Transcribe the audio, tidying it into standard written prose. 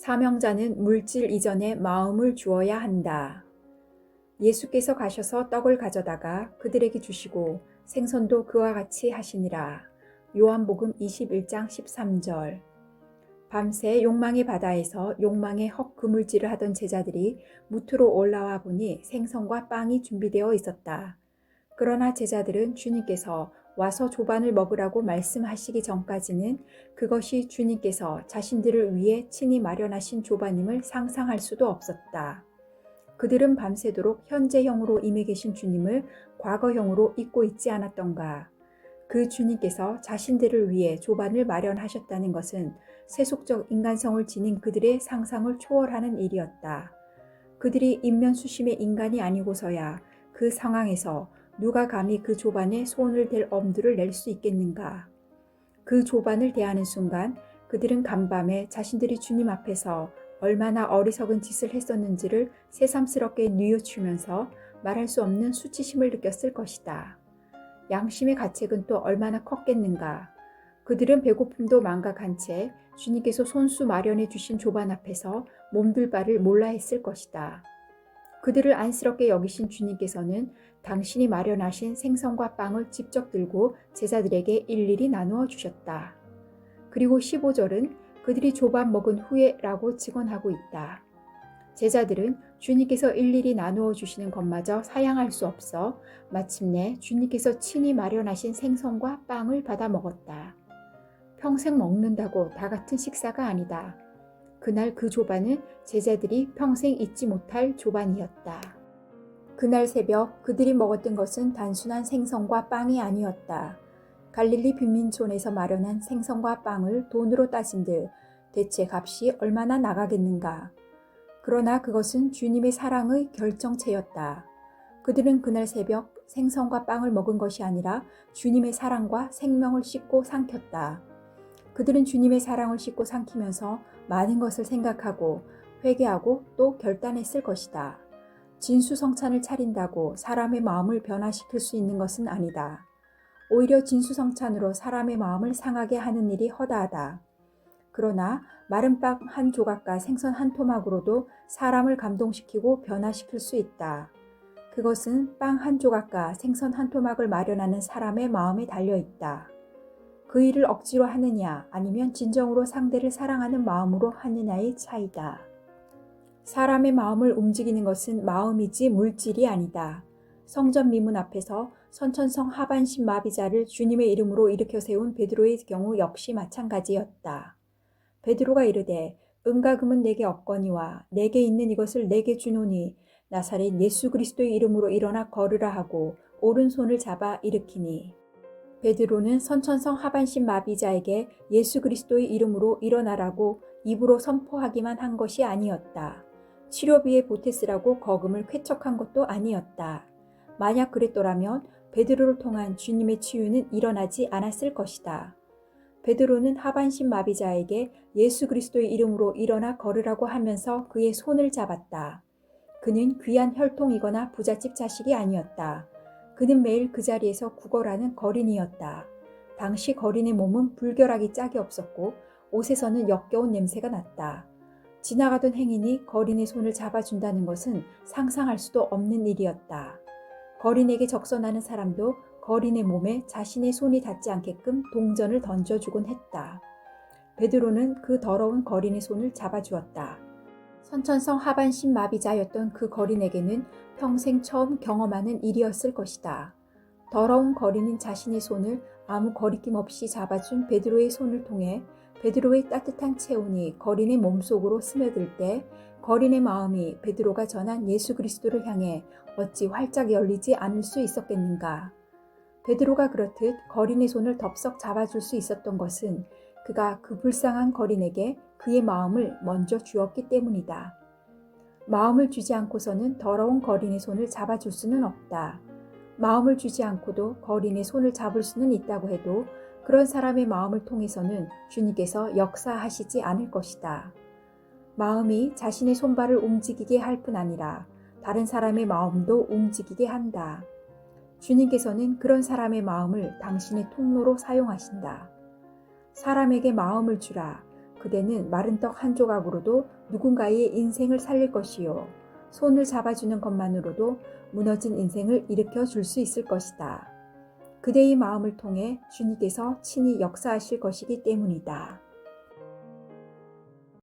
사명자는 물질 이전에 마음을 주어야 한다. 예수께서 가셔서 떡을 가져다가 그들에게 주시고 생선도 그와 같이 하시니라. 요한복음 21장 13절. 밤새 욕망의 바다에서 욕망의 헛 그물질을 하던 제자들이 무트로 올라와 보니 생선과 빵이 준비되어 있었다. 그러나 제자들은 주님께서 와서 조반을 먹으라고 말씀하시기 전까지는 그것이 주님께서 자신들을 위해 친히 마련하신 조반임을 상상할 수도 없었다. 그들은 밤새도록 현재형으로 임해 계신 주님을 과거형으로 잊고 있지 않았던가. 그 주님께서 자신들을 위해 조반을 마련하셨다는 것은 세속적 인간성을 지닌 그들의 상상을 초월하는 일이었다. 그들이 인면수심의 인간이 아니고서야 그 상황에서 누가 감히 그 조반에 손을 댈 엄두를 낼 수 있겠는가. 그 조반을 대하는 순간 그들은 간밤에 자신들이 주님 앞에서 얼마나 어리석은 짓을 했었는지를 새삼스럽게 뉘우치면서 말할 수 없는 수치심을 느꼈을 것이다. 양심의 가책은 또 얼마나 컸겠는가. 그들은 배고픔도 망각한 채 주님께서 손수 마련해 주신 조반 앞에서 몸둘 바를 몰라 했을 것이다. 그들을 안쓰럽게 여기신 주님께서는 당신이 마련하신 생선과 빵을 직접 들고 제자들에게 일일이 나누어 주셨다. 그리고 15절은 그들이 조반 먹은 후에라고 증언하고 있다. 제자들은 주님께서 일일이 나누어 주시는 것마저 사양할 수 없어 마침내 주님께서 친히 마련하신 생선과 빵을 받아 먹었다. 평생 먹는다고 다 같은 식사가 아니다. 그날 그 조반은 제자들이 평생 잊지 못할 조반이었다. 그날 새벽 그들이 먹었던 것은 단순한 생선과 빵이 아니었다. 갈릴리 빈민촌에서 마련한 생선과 빵을 돈으로 따진들 대체 값이 얼마나 나가겠는가. 그러나 그것은 주님의 사랑의 결정체였다. 그들은 그날 새벽 생선과 빵을 먹은 것이 아니라 주님의 사랑과 생명을 씻고 삼켰다. 그들은 주님의 사랑을 씻고 삼키면서 많은 것을 생각하고 회개하고 또 결단했을 것이다. 진수성찬을 차린다고 사람의 마음을 변화시킬 수 있는 것은 아니다. 오히려 진수성찬으로 사람의 마음을 상하게 하는 일이 허다하다. 그러나 마른 빵 한 조각과 생선 한 토막으로도 사람을 감동시키고 변화시킬 수 있다. 그것은 빵 한 조각과 생선 한 토막을 마련하는 사람의 마음에 달려 있다. 그 일을 억지로 하느냐 아니면 진정으로 상대를 사랑하는 마음으로 하느냐의 차이다. 사람의 마음을 움직이는 것은 마음이지 물질이 아니다. 성전 미문 앞에서 선천성 하반신 마비자를 주님의 이름으로 일으켜 세운 베드로의 경우 역시 마찬가지였다. 베드로가 이르되 은과 금은 내게 없거니와 내게 있는 이것을 내게 주노니 나사렛 예수 그리스도의 이름으로 일어나 걸으라 하고 오른손을 잡아 일으키니. 베드로는 선천성 하반신 마비자에게 예수 그리스도의 이름으로 일어나라고 입으로 선포하기만 한 것이 아니었다. 치료비에 보태쓰라고 거금을 쾌척한 것도 아니었다. 만약 그랬더라면 베드로를 통한 주님의 치유는 일어나지 않았을 것이다. 베드로는 하반신 마비자에게 예수 그리스도의 이름으로 일어나 걸으라고 하면서 그의 손을 잡았다. 그는 귀한 혈통이거나 부잣집 자식이 아니었다. 그는 매일 그 자리에서 구걸하는 거린이었다. 당시 거린의 몸은 불결하기 짝이 없었고 옷에서는 역겨운 냄새가 났다. 지나가던 행인이 거린의 손을 잡아준다는 것은 상상할 수도 없는 일이었다. 거린에게 적선하는 사람도 거린의 몸에 자신의 손이 닿지 않게끔 동전을 던져주곤 했다. 베드로는 그 더러운 거린의 손을 잡아주었다. 선천성 하반신 마비자였던 그 거린에게는 평생 처음 경험하는 일이었을 것이다. 더러운 거린은 자신의 손을 아무 거리낌 없이 잡아준 베드로의 손을 통해 베드로의 따뜻한 체온이 거린의 몸속으로 스며들 때 거린의 마음이 베드로가 전한 예수 그리스도를 향해 어찌 활짝 열리지 않을 수 있었겠는가. 베드로가 그렇듯 거린의 손을 덥석 잡아줄 수 있었던 것은 그가 그 불쌍한 거린에게 그의 마음을 먼저 주었기 때문이다. 마음을 주지 않고서는 더러운 거린의 손을 잡아줄 수는 없다. 마음을 주지 않고도 거린의 손을 잡을 수는 있다고 해도 그런 사람의 마음을 통해서는 주님께서 역사하시지 않을 것이다. 마음이 자신의 손발을 움직이게 할 뿐 아니라 다른 사람의 마음도 움직이게 한다. 주님께서는 그런 사람의 마음을 당신의 통로로 사용하신다. 사람에게 마음을 주라. 그대는 마른 떡 한 조각으로도 누군가의 인생을 살릴 것이요. 손을 잡아주는 것만으로도 무너진 인생을 일으켜 줄 수 있을 것이다. 그대의 마음을 통해 주님께서 친히 역사하실 것이기 때문이다.